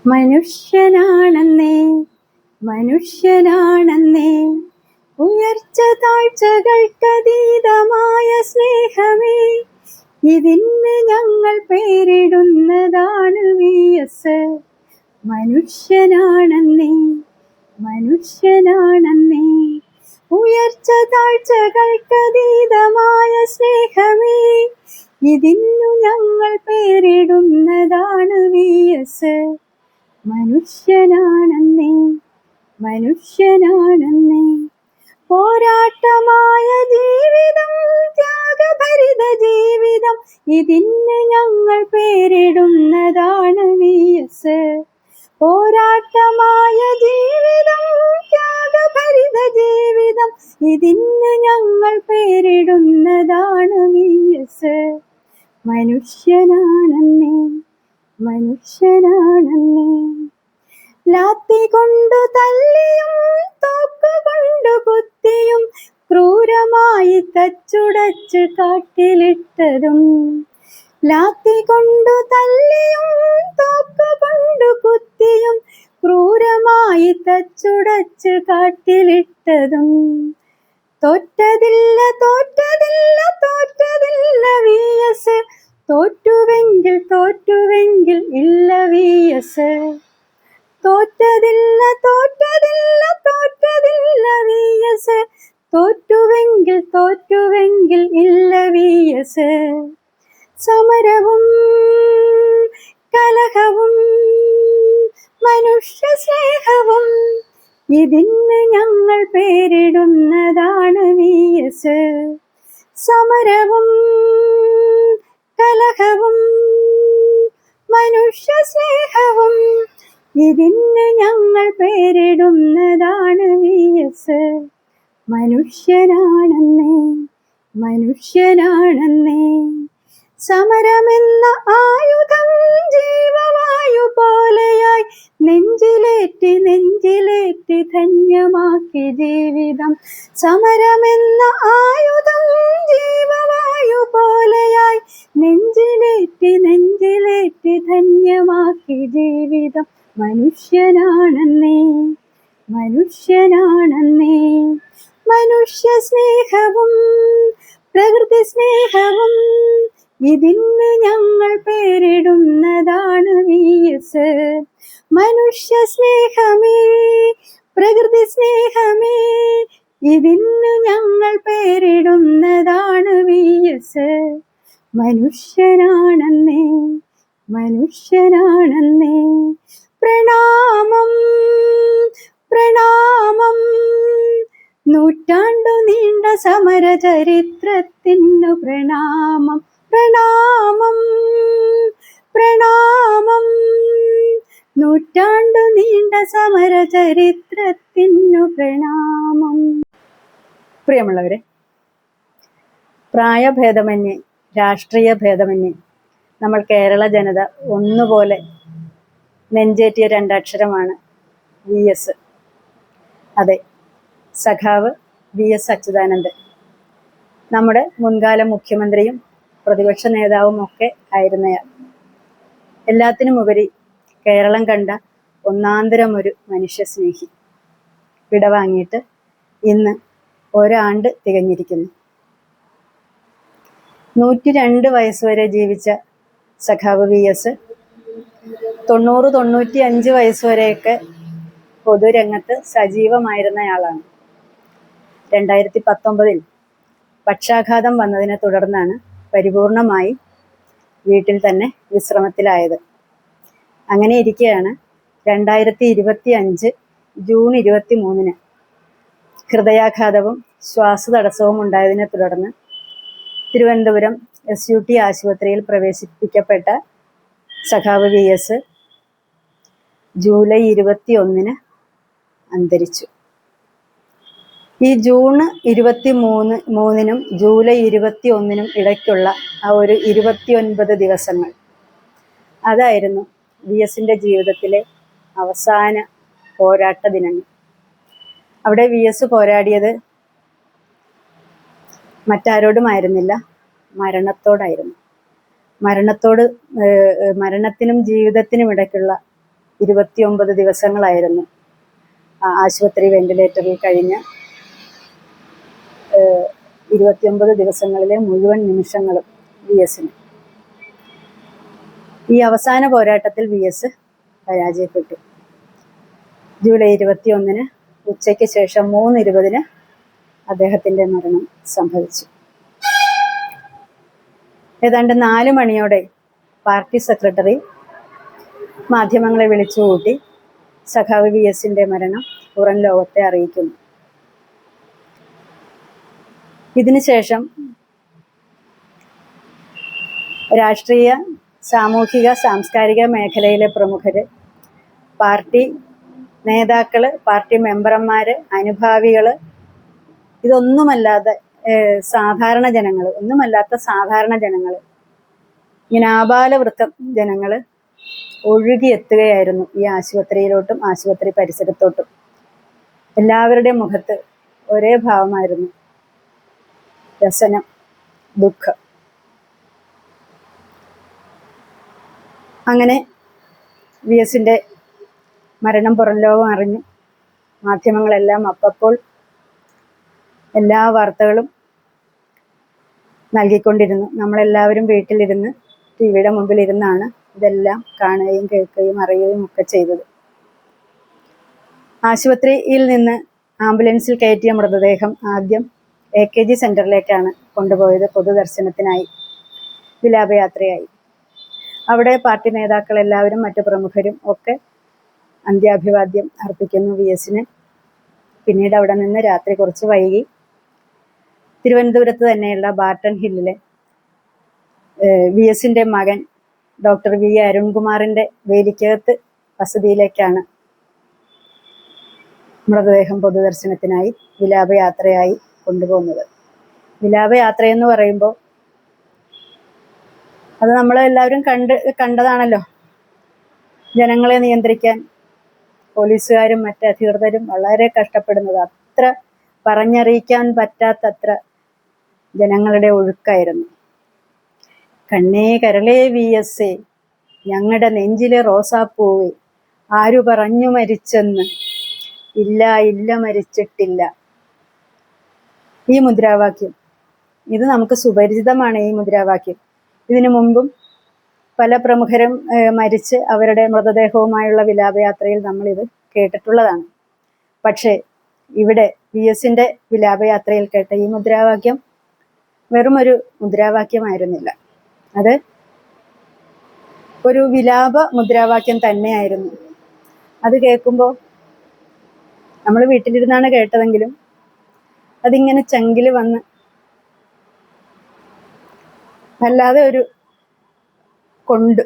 മനുഷ്യനാണെന്നേ മനുഷ്യനാണെന്നേ ഉയർച്ച താഴ്ചകൾക്കതീതമായ സ്നേഹമേ, ഇതിന് ഞങ്ങൾ പേരിടുന്നതാണ് VS. മനുഷ്യനാണെന്നേ മനുഷ്യനാണെന്നേ ഉയർച്ച താഴ്ചകൾക്കതീതമായ സ്നേഹമേ, ഇതിന്നു ഞങ്ങൾ പേരിടുന്നതാണ് VS. മനുഷ്യനാണെന്നേ മനുഷ്യനാണെന്നേ പോരാട്ടമായ ജീവിതം, ത്യാഗഭരിത ജീവിതം, ഇതിന് ഞങ്ങൾ പേരിടുന്നതാണ് VS. പോരാട്ടമായ ജീവിതം, ത്യാഗഭരിത ജീവിതം, ഇതിന് ഞങ്ങൾ പേരിടുന്നതാണ് VS. മനുഷ്യനാണെന്നേ മനുഷ്യനാണെന്നേ ലാത്തി കൊണ്ടു തല്ലിയും തോക്കുകൊണ്ടു കുത്തിയും ക്രൂരമായി തച്ചുടച്ച് കാട്ടിലിട്ടതും, ലാത്തി കൊണ്ടു തല്ലിയും തോക്കുകൊണ്ടു കുത്തിയും ക്രൂരമായി തച്ചുടച്ച് കാട്ടിലിട്ടതും, തോറ്റതില്ല തോറ്റതില്ല തോറ്റതില്ല VS. തോറ്റുവെങ്കിൽ തോറ്റുവെങ്കിൽ ഇല്ല VS. തോറ്റതില്ല തോറ്റതില്ല തോറ്റതില്ല VS. തോറ്റുവെങ്കിൽ തോറ്റുവെങ്കിൽ ഇല്ല VS. സമരവും കലഹവും മനുഷ്യ സ്നേഹവും, ഇതിന് ഞങ്ങൾ പേരിടുന്നതാണ് VS. സമരവും കലഹവും മനുഷ്യ സ്നേഹവും, ഇതിന് ഞങ്ങൾ പേരിടുന്നതാണ് VS. മനുഷ്യനാണെന്നേ മനുഷ്യനാണെന്നേ സമരമെന്ന ആയുധം ജീവവായു പോലെയായി നെഞ്ചിലേറ്റി നെഞ്ചിലേറ്റി ധന്യമാക്കി ജീവിതം. സമരമെന്ന ആയുധം ജീവവായു പോലെയായി നെഞ്ചിലേറ്റി നെഞ്ചിലേറ്റി ധന്യമാക്കി ജീവിതം. മനുഷ്യനാണെന്നേ മനുഷ്യനാണെന്നേ മനുഷ്യ സ്നേഹവും പ്രകൃതി സ്നേഹവും, ഇതിന് ഞങ്ങൾ പേരിടുന്നതാണ് VS. മനുഷ്യ സ്നേഹമേ പ്രകൃതി സ്നേഹമേ, ഇതിന് ഞങ്ങൾ പേരിടുന്നതാണ് VS. മനുഷ്യനാണെന്നേ മനുഷ്യനാണെന്നേ പ്രണാമം പ്രണാമം. നൂറ്റാണ്ടു നീണ്ട സമര ചരിത്രത്തിനു പ്രണാമം പ്രണാമം പ്രണാമം. നൂറ്റാണ്ടു നീണ്ട സമര ചരിത്രത്തിനു പ്രണാമം. പ്രിയമുള്ളവരെ, പ്രായഭേദമന്യേ രാഷ്ട്രീയ ഭേദമന്യേ നമ്മൾ കേരള ജനത ഒന്നുപോലെ നെഞ്ചേറ്റിയ രണ്ടക്ഷരമാണ് VS. അതെ, സഖാവ് VS അച്യുതാനന്ദൻ നമ്മുടെ മുൻകാല മുഖ്യമന്ത്രിയും പ്രതിപക്ഷ നേതാവും ഒക്കെ ആയിരുന്നയാൾ. എല്ലാത്തിനുമുപരി കേരളം കണ്ട ഒന്നാന്തരം ഒരു മനുഷ്യസ്നേഹി വിടവാങ്ങിയിട്ട് ഇന്ന് ഒരാണ്ട് തികഞ്ഞിരിക്കുന്നു. 102 വയസ്സുവരെ ജീവിച്ച സഖാവ് VS 90-95 വയസ്സുവരെയൊക്കെ പൊതുരംഗത്ത് സജീവമായിരുന്നയാളാണ്. 2019 പക്ഷാഘാതം വന്നതിനെ തുടർന്നാണ് പരിപൂർണമായി വീട്ടിൽ തന്നെ വിശ്രമത്തിലായത്. അങ്ങനെ ഇരിക്കെയാണ് 2025 ജൂൺ 23 ഹൃദയാഘാതവും ശ്വാസതടസ്സവും ഉണ്ടായതിനെ തുടർന്ന് തിരുവനന്തപുരം SUT ആശുപത്രിയിൽ പ്രവേശിപ്പിക്കപ്പെട്ട സഖാവ് VS ജൂലൈ 21 അന്തരിച്ചു. ഈ ജൂൺ 23-നും ജൂലൈ 21-നും ഇടയ്ക്കുള്ള ആ ഒരു 29 ദിവസങ്ങൾ, അതായിരുന്നു VSന്റെ ജീവിതത്തിലെ അവസാന പോരാട്ട ദിനങ്ങൾ. അവിടെ VS പോരാടിയത് മറ്റാരോടുമായിരുന്നില്ല, മരണത്തോടായിരുന്നു. മരണത്തിനും ജീവിതത്തിനും ഇടയ്ക്കുള്ള 29 ദിവസങ്ങളായിരുന്നു ആശുപത്രി വെന്റിലേറ്ററിൽ കഴിഞ്ഞ 29 ദിവസങ്ങളിലെ മുഴുവൻ നിമിഷങ്ങളും VSന്. ഈ അവസാന പോരാട്ടത്തിൽ VS പരാജയപ്പെട്ടു. ജൂലൈ 21 ഉച്ചയ്ക്ക് ശേഷം 3:20 അദ്ദേഹത്തിൻ്റെ മരണം സംഭവിച്ചു. ഏതാണ്ട് 4 മണിയോടെ പാർട്ടി സെക്രട്ടറി മാധ്യമങ്ങളെ വിളിച്ചുകൂട്ടി സഖാവ് VSന്റെ മരണം പുറം ലോകത്തെ അറിയിക്കുന്നു. ഇതിനുശേഷം രാഷ്ട്രീയ, സാമൂഹിക, സാംസ്കാരിക മേഖലയിലെ പ്രമുഖര്, പാർട്ടി നേതാക്കള്, പാർട്ടി മെമ്പർമാര്, അനുഭാവികള്, ഇതൊന്നുമല്ലാതെ സാധാരണ ജനങ്ങൾ, ഒന്നുമല്ലാത്ത സാധാരണ ജനങ്ങൾ, ഇങ്ങനെ ആബാലവൃത്തം ജനങ്ങൾ ഒഴുകിയെത്തുകയായിരുന്നു ഈ ആശുപത്രിയിലോട്ടും ആശുപത്രി പരിസരത്തോട്ടും. എല്ലാവരുടെയും മുഖത്ത് ഒരേ ഭാവമായിരുന്നു: വ്യസനം, ദുഃഖം. അങ്ങനെ VSന്റെ മരണം പുറം ലോകം അറിഞ്ഞു. മാധ്യമങ്ങളെല്ലാം അപ്പോൾ എല്ലാ വാർത്തകളും നൽകിക്കൊണ്ടിരുന്നു. നമ്മളെല്ലാവരും വീട്ടിലിരുന്ന് ടിവിയുടെ മുമ്പിലിരുന്നാണ് ഇതെല്ലാം കാണുകയും കേൾക്കുകയും അറിയുകയും ഒക്കെ ചെയ്തത്. ആശുപത്രിയിൽ നിന്ന് ആംബുലൻസിൽ കയറ്റിയ മൃതദേഹം ആദ്യം AKG സെന്ററിലേക്കാണ് കൊണ്ടുപോയത്. പൊതുദർശനത്തിനായി, വിലാപയാത്രയായി. അവിടെ പാർട്ടി നേതാക്കളെല്ലാവരും മറ്റു പ്രമുഖരും ഒക്കെ അന്ത്യാഭിവാദ്യം അർപ്പിക്കുന്നു VSന്. പിന്നീട് അവിടെ നിന്ന് രാത്രി കുറച്ച് വൈകി തിരുവനന്തപുരത്ത് തന്നെയുള്ള ബാർട്ടൺ ഹില്ലിലെ VSന്റെ മകൻ ഡോക്ടർ V അരുൺകുമാറിന്റെ വേലിക്കകത്ത് വസതിയിലേക്കാണ് മൃതദേഹം പൊതുദർശനത്തിനായി വിലാപയാത്രയായി കൊണ്ടുപോകുന്നത്. വിലാപയാത്രയെന്ന് പറയുമ്പോൾ അത് നമ്മളെല്ലാവരും കണ്ടതാണല്ലോ. ജനങ്ങളെ നിയന്ത്രിക്കാൻ പോലീസുകാരും മറ്റ് അധികൃതരും വളരെ കഷ്ടപ്പെടുന്നത്. അത്ര പറഞ്ഞറിയിക്കാൻ പറ്റാത്തത്ര ജനങ്ങളുടെ ഒഴുക്കായിരുന്നു. കണ്ണേ കരളേ VS, ഞങ്ങളുടെ നെഞ്ചിലെ റോസാപ്പൂവേ, ആരു പറഞ്ഞു മരിച്ചെന്ന്, ഇല്ല ഇല്ല മരിച്ചിട്ടില്ല. ഈ മുദ്രാവാക്യം, ഇത് നമുക്ക് സുപരിചിതമാണ്. ഈ മുദ്രാവാക്യം ഇതിനു മുമ്പും പല പ്രമുഖരും മരിച്ച് അവരുടെ മൃതദേഹവുമായുള്ള വിലാപയാത്രയിൽ നമ്മളിത് കേട്ടിട്ടുള്ളതാണ്. പക്ഷേ ഇവിടെ VSന്റെ വിലാപയാത്രയിൽ കേട്ട ഈ മുദ്രാവാക്യം വെറുമൊരു മുദ്രാവാക്യമായിരുന്നില്ല. അത് ഒരു വിലാപ മുദ്രാവാക്യം തന്നെയായിരുന്നു. അത് കേൾക്കുമ്പോൾ നമ്മൾ വീട്ടിലിരുന്നാണ് കേട്ടതെങ്കിലും അതിങ്ങനെ ചങ്കിൽ വന്ന് വല്ലാതെ ഒരു കൊണ്ട്,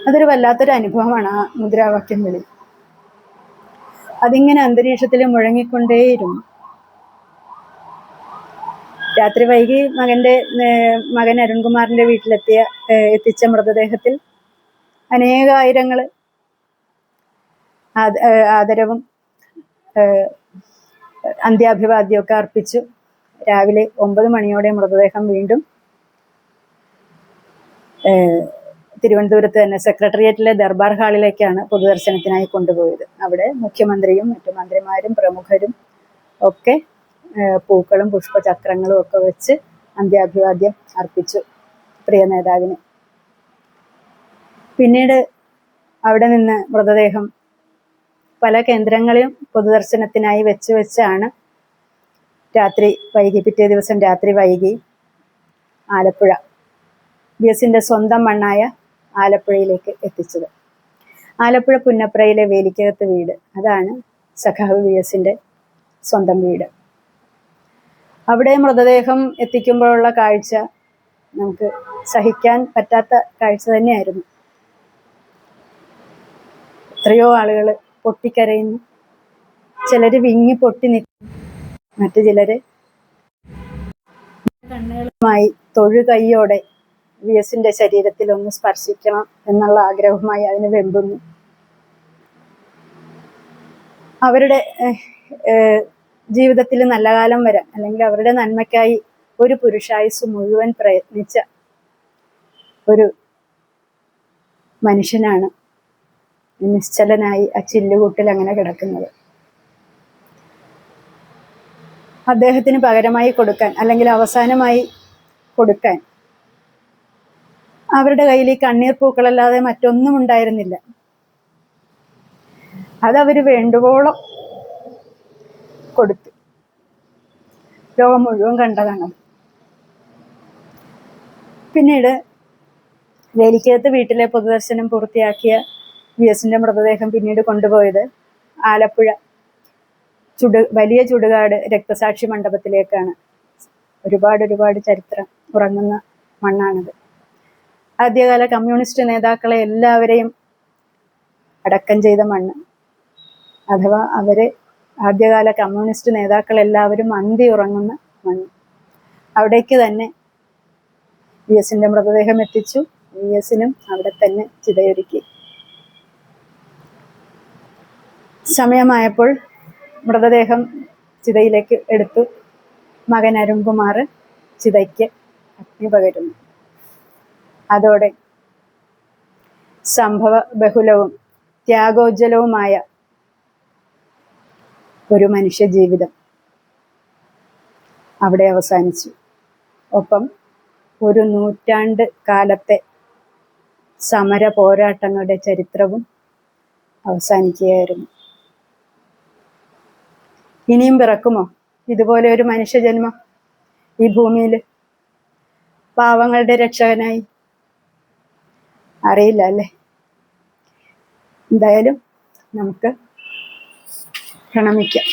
അതൊരു വല്ലാത്തൊരു അനുഭവമാണ്. ആ മുദ്രാവാക്യം വിളി അതിങ്ങനെ അന്തരീക്ഷത്തിൽ മുഴങ്ങിക്കൊണ്ടേയിരുന്നു. രാത്രി വൈകി മകൻ അരുൺകുമാറിന്റെ എത്തിച്ച മൃതദേഹത്തിൽ അനേകായിരങ്ങൾ ആദരവും അന്ത്യാഭിവാദ്യമൊക്കെ അർപ്പിച്ചു. രാവിലെ 9 മണിയോടെ മൃതദേഹം വീണ്ടും തിരുവനന്തപുരത്ത് തന്നെ സെക്രട്ടേറിയറ്റിലെ ദർബാർ ഹാളിലേക്കാണ് പൊതുദർശനത്തിനായി കൊണ്ടുപോയത്. അവിടെ മുഖ്യമന്ത്രിയും മറ്റു മന്ത്രിമാരും പ്രമുഖരും ഒക്കെ പൂക്കളും പുഷ്പചക്രങ്ങളും ഒക്കെ വെച്ച് അന്ത്യാഭിവാദ്യം അർപ്പിച്ചു പ്രിയ നേതാവിന്. പിന്നീട് അവിടെ നിന്ന് മൃതദേഹം പല കേന്ദ്രങ്ങളിലും പൊതുദർശനത്തിനായി വെച്ചാണ് പിറ്റേ ദിവസം രാത്രി വൈകി ആലപ്പുഴ, VSന്റെ സ്വന്തം മണ്ണായ ആലപ്പുഴയിലേക്ക് എത്തിച്ചത്. ആലപ്പുഴ പുന്നപ്രയിലെ വേലിക്കകത്ത് വീട്, അതാണ് സഖാവ് VSന്റെ സ്വന്തം വീട്. അവിടെ മൃതദേഹം എത്തിക്കുമ്പോഴുള്ള കാഴ്ച നമുക്ക് സഹിക്കാൻ പറ്റാത്ത കാഴ്ച തന്നെയായിരുന്നു. എത്രയോ ആളുകൾ പൊട്ടിക്കരയുന്നു, ചിലര് വിങ്ങി പൊട്ടി നിൽക്കുന്നു, മറ്റു ചിലര് കണ്ണുകളുമായി തൊഴുകൈയോടെ VSന്റെ ശരീരത്തിൽ ഒന്ന് സ്പർശിക്കണം എന്നുള്ള ആഗ്രഹവുമായി അതിന് വെമ്പുന്നു. അവരുടെ ജീവിതത്തിൽ നല്ല കാലം വരാൻ, അല്ലെങ്കിൽ അവരുടെ നന്മയ്ക്കായി ഒരു പുരുഷായുസ് മുഴുവൻ പ്രയത്നിച്ച ഒരു മനുഷ്യനാണ് നിശ്ചലനായി ആ ചില്ലുകൂട്ടിൽ അങ്ങനെ കിടക്കുന്നത്. അദ്ദേഹത്തിന് പകരമായി കൊടുക്കാൻ, അല്ലെങ്കിൽ അവസാനമായി കൊടുക്കാൻ അവരുടെ കയ്യിൽ ഈ കണ്ണീർ പൂക്കളല്ലാതെ മറ്റൊന്നും ഉണ്ടായിരുന്നില്ല. അതവര് വേണ്ടുവോളം കൊടുത്തു. ലോകം മുഴുവൻ കണ്ടതാണ്. പിന്നീട് വേലിക്കകത്ത് വീട്ടിലെ പൊതുദർശനം പൂർത്തിയാക്കിയ VS-ന്റെ മൃതദേഹം പിന്നീട് കൊണ്ടുപോയത് ആലപ്പുഴ വലിയ ചുടുകാട് രക്തസാക്ഷി മണ്ഡപത്തിലേക്കാണ്. ഒരുപാട് ചരിത്രം ഉറങ്ങുന്ന മണ്ണാണിത്. ആദ്യകാല കമ്മ്യൂണിസ്റ്റ് നേതാക്കളെ എല്ലാവരെയും അടക്കം ചെയ്ത മണ്ണ്, അഥവാ അവര് ആദ്യകാല കമ്മ്യൂണിസ്റ്റ് നേതാക്കൾ എല്ലാവരും അന്തി ഉറങ്ങുന്ന മണ്ണ്. അവിടേക്ക് തന്നെ VS-ന്റെ മൃതദേഹം എത്തിച്ചു. VS-നും അവിടെ തന്നെ ചിതയൊരുക്കി. സമയമായപ്പോൾ മൃതദേഹം ചിതയിലേക്ക് എടുത്തു. മകൻ അരുൺകുമാർ ചിതയ്ക്ക് അഗ്നി പകരുന്നു. അതോടെ സംഭവ ബഹുലവും ത്യാഗോജ്വലവുമായ ഒരു മനുഷ്യ ജീവിതം അവിടെ അവസാനിച്ചു. ഒപ്പം ഒരു നൂറ്റാണ്ട് കാലത്തെ സമര പോരാട്ടങ്ങളുടെ ചരിത്രവും അവസാനിക്കുകയായിരുന്നു. ഇനിയും പിറക്കുമോ ഇതുപോലെ ഒരു മനുഷ്യജന്മം ഈ ഭൂമിയിൽ, പാവങ്ങളുടെ രക്ഷകനായി? അറിയില്ല അല്ലേ. എന്തായാലും നമുക്ക് പ്രണമിക്കാം.